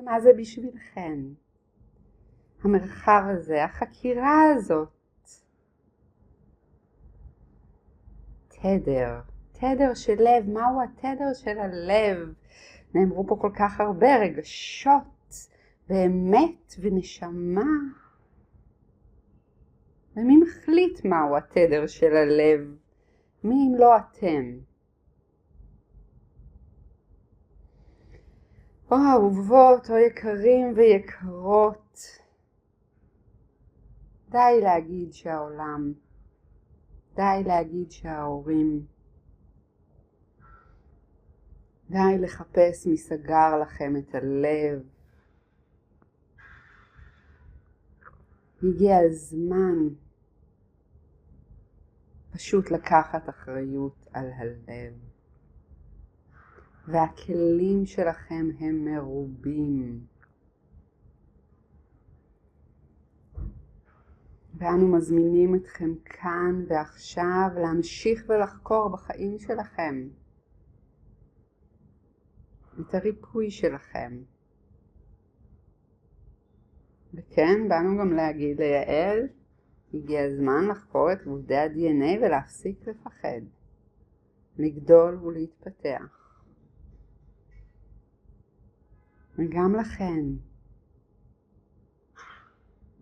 מה זה בשבילכן? המרחב הזה, החקירה הזאת. תדר של לב, מהו התדר של הלב? נאמרו פה כל כך הרבה רגשות, ואמת ונשמה. ומי מחליט מהו התדר של הלב? מי אם לא אתם? או אהובות, או יקרים ויקרות. די להגיד שהעולם, די להגיד שההורים, די לחפש מי סגר לכם את הלב. הגיע הזמן פשוט לקחת אחריות על הלב. והכלים שלכם הם מרובים. ואנו מזמינים אתכם כאן ועכשיו להמשיך ולחקור בחיים שלכם את הריפוי שלכם. וכן, באנו גם להגיד ליעל, הגיע הזמן לחקור את עובדי ה-DNA ולהפסיק לפחד, לגדול ולהתפתח. וגם לכן,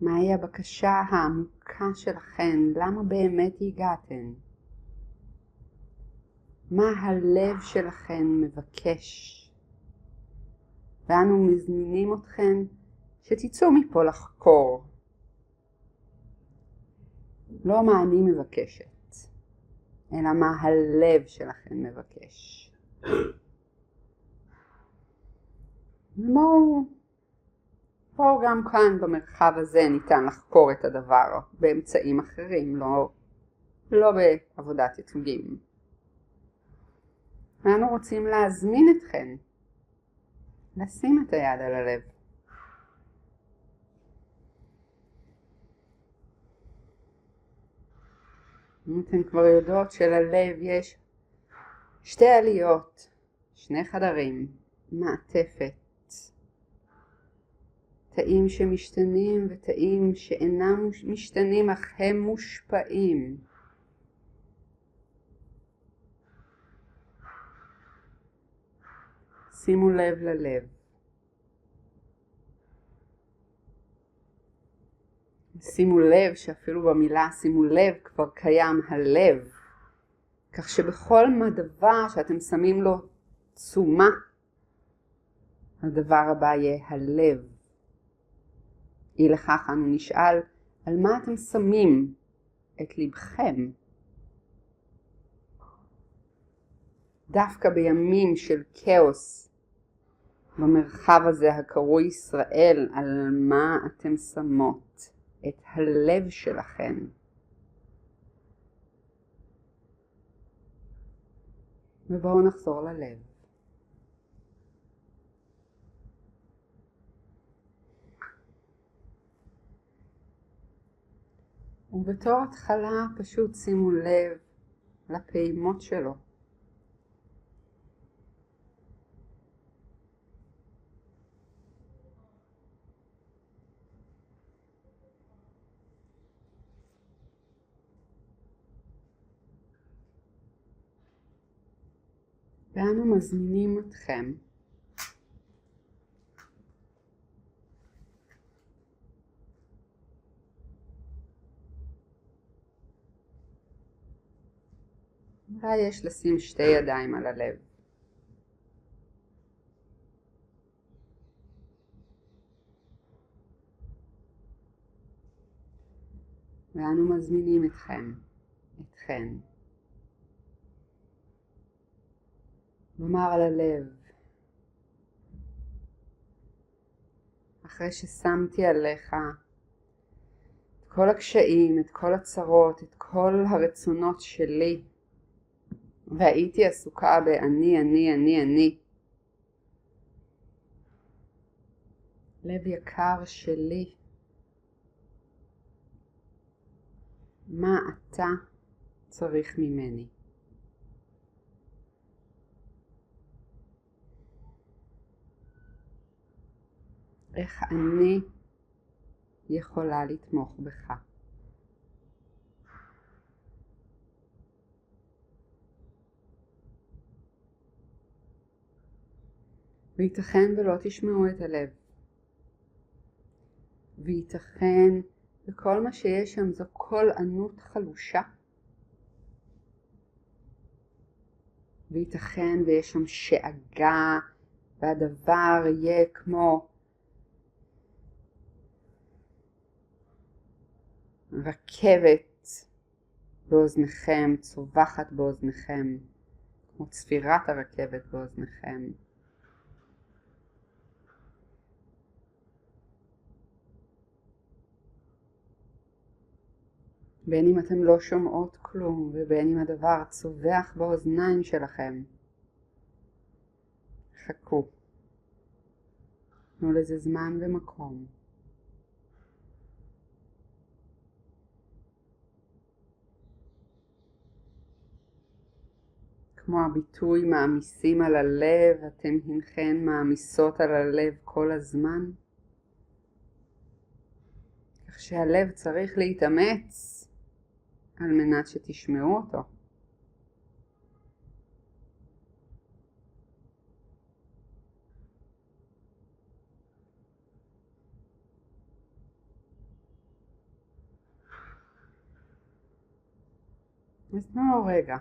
מהי הבקשה העמוקה שלכן? למה באמת הגעתן? מה הלב שלכן מבקש? ואנו מזמינים אתכן שתצאו מפה לחקור. לא מה אני מבקשת, אלא מה הלב שלכן מבקש. בואו גם כאן במרחב הזה ניתן לחקור את הדבר באמצעים אחרים, לא בעבודת ייצוגים. ואנו רוצים להזמין אתכן לשים את היד על הלב. אתן כבר יודעות שללב יש 2 עליות, 2 חדרים, מעטפת, תאים שמשתנים ותאים שאינם משתנים אך הם מושפעים. שימו לב ללב. שימו לב שאפילו במילה שימו לב כבר קיים הלב, כך שבכל דבר שאתם שמים לו תשומה, הדבר הבא יהיה הלב. אי לכך אנו נשאל, על מה אתם שמים את לבכם? דווקא בימים של כאוס, במרחב הזה הקרוי ישראל, על מה אתם שמות את הלב שלכם? ובואו נחזור ללב. ובתור התחלה פשוט שימו לב לפעימות שלו. ואנו מזמינים אתכם אולי יש לשים 2 ידיים על הלב. ואנו מזמינים אתכן, לומר על הלב, אחרי ששמתי עליך את כל הקשיים, את כל הצרות, את כל הרצונות שלי, והייתי עסוקה אני. לב יקר שלי, מה אתה צריך ממני? איך אני יכולה לתמוך בך. וייתכן ולא תשמעו את הלב. וייתכן וכל מה שיש שם זו קול ענות חלושה. וייתכן ויש שם שאגה, והדבר יהיה כמו רכבת באוזניכם, צווחת באוזניכם, כמו צפירת הרכבת באוזניכם. בין אם אתם לא שומעות כלום, ובין אם הדבר צובח באוזניים שלכם. חכו. תנו לזה זמן ומקום. כמו הביטוי מעמיסים על הלב, אתם הנכן מעמיסות על הלב כל הזמן. כך שהלב צריך להתאמץ על מנת שתשמעו אותו. אז תנו לו רגע.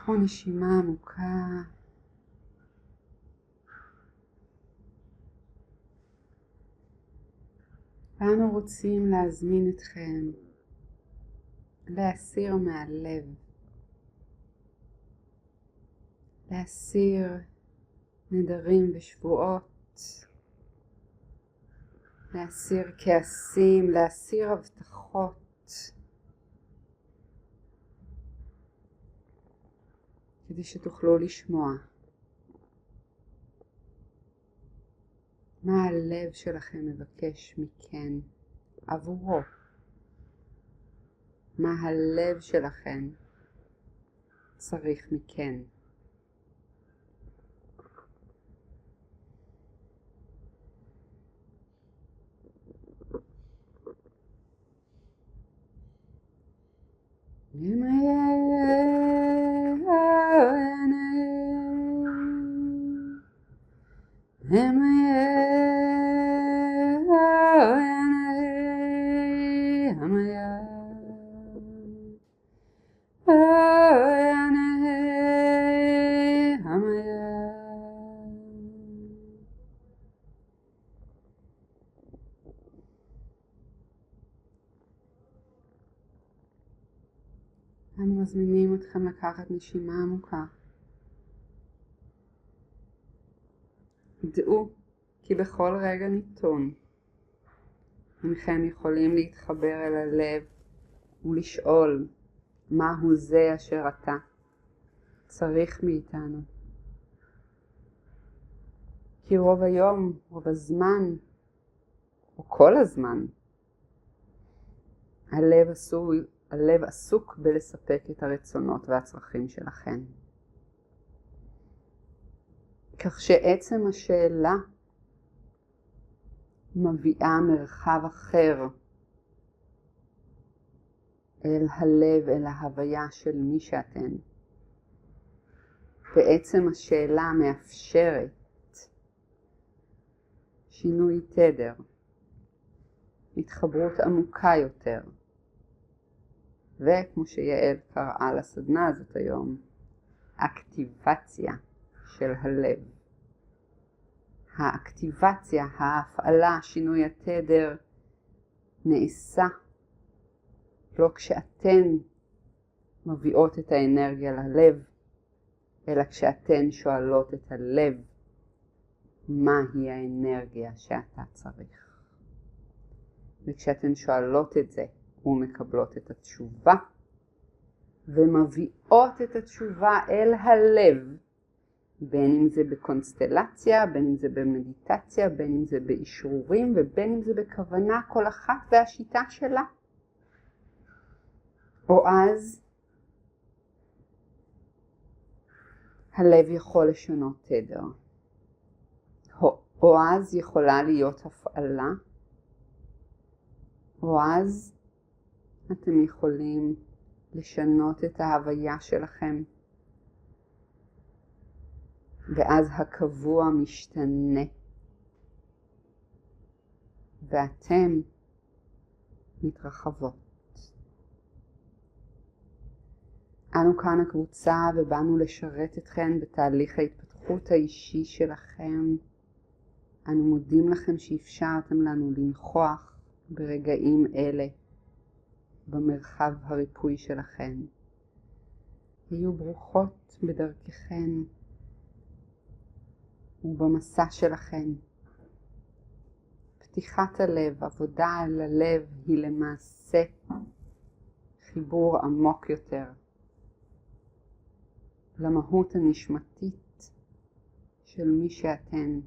קחו נשימה עמוקה. ואנו רוצים להזמין אתכם להסיר מהלב, להסיר נדרים ושבועות, להסיר כעסים, להסיר הבטחות, כדי שתוכלו לשמוע מה הלב שלכם מבקש מכן עבורו. מה הלב שלכם צריך מכן. אנו מזמינים אתכם לקחת נשימה עמוקה. דעו כי בכל רגע נתון אינכם יכולים להתחבר אל הלב ולשאול מהו זה אשר אתה צריך מאיתנו. כי רוב היום, רוב הזמן, או כל הזמן, הלב עסוק בלספק את הרצונות והצרכים שלכם. כך שעצם השאלה מביאה מרחב אחר אל הלב, אל ההוויה של מי שאתן. בעצם השאלה מאפשרת שינוי תדר, התחברות עמוקה יותר, וכמו שיעל קראה לסדנה הזאת היום, אקטיבציה של הלב. האקטיבציה, ההפעלה, שינוי התדר, נעשה לא כשאתן מביאות את האנרגיה ללב, אלא כשאתן שואלות את הלב, מהי האנרגיה שאתה צריך. וכשאתן שואלות את זה, ומקבלות את התשובה, ומביאות את התשובה אל הלב, בין אם זה בקונסטלציה, בין אם זה במדיטציה, בין אם זה באישורים, ובין אם זה בכוונה כל אחת והשיטה שלה. או אז הלב יכול לשנות תדר. או אז יכולה להיות הפעלה. או אז אתם יכולים לשנות את ההוויה שלכם. ואז הקבוע משתנה. ואתם מתרחבות. אנו כאן הקבוצה ובאנו לשרת אתכן בתהליך ההתפתחות האישי שלכם. אנו מודים לכם שאפשרתם לנו לנכוח ברגעים אלה במרחב הריפוי שלכן. היו ברוכות בדרככן ובמסע שלכן. פתיחת הלב, עבודה על הלב היא למעשה חיבור עמוק יותר למהות הנשמתית של מי שאתן,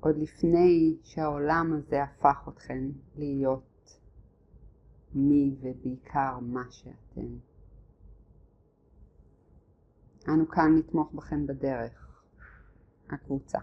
עוד לפני שהעולם הזה הפך אתכן להיות מי ובעיקר מה שאתן. אנו כאן לתמוך בכן בדרך, הקבוצה.